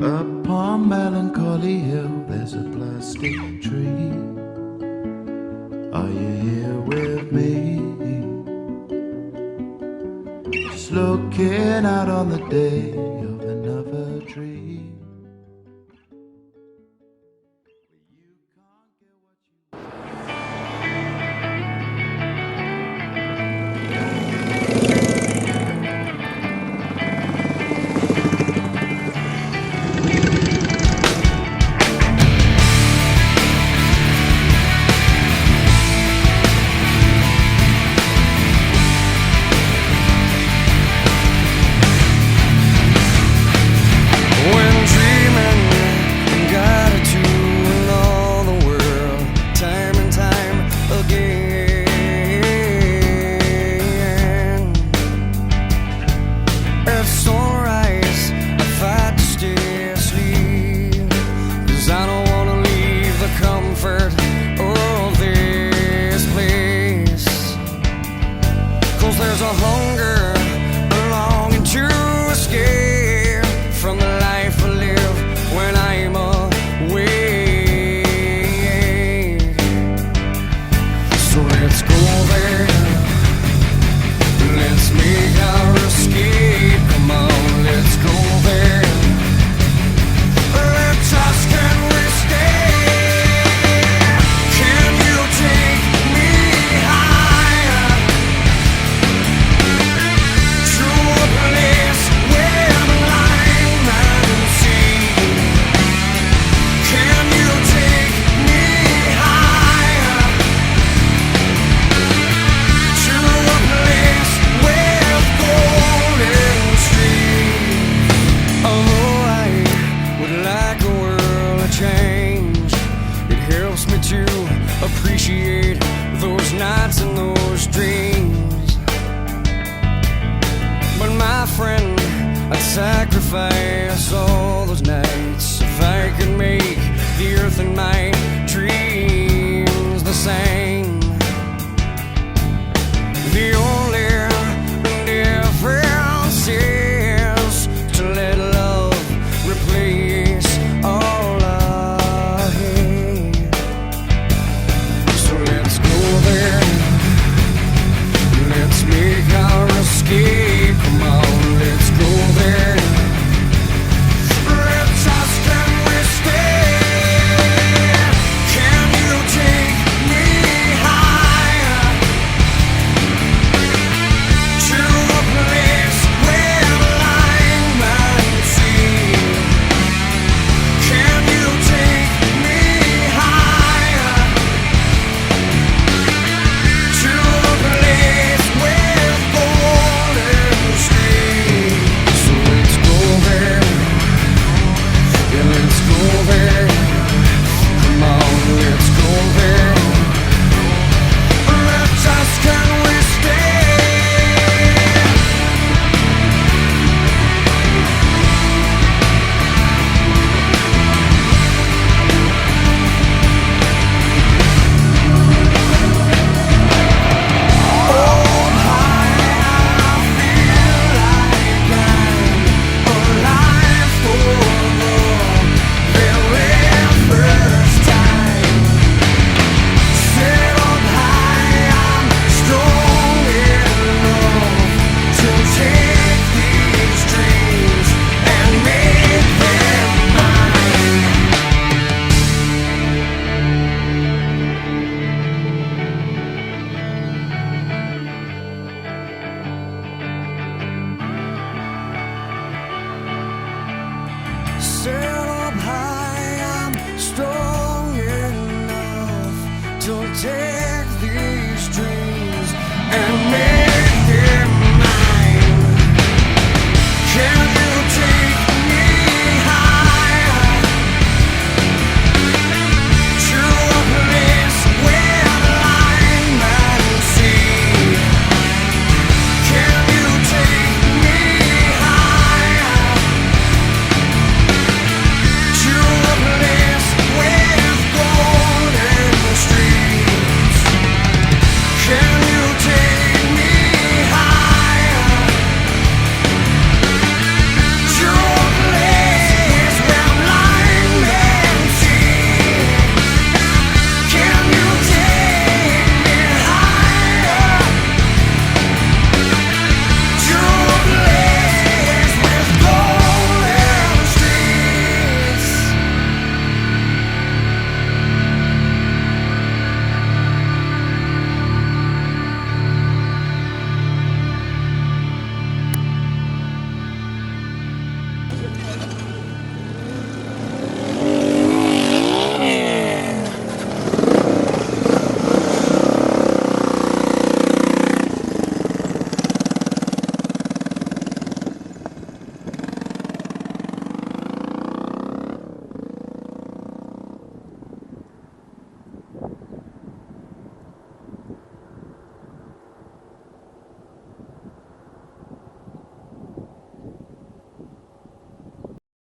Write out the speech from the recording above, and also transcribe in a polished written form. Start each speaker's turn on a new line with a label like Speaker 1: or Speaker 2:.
Speaker 1: Upon Melancholy Hill there's a plastic tree. Are you here with me? Just looking out on the day of another dream.
Speaker 2: There's a hunger, a longing to escape from the life I live when I'm away. So let's go there, let's make our escape. Come on, let's go there. Let's ask, can we stay? Can you take me higher? Appreciate those nights and those dreams. But my friend, I'd sacrifice all those nights if I could make the earth and my dreams the same.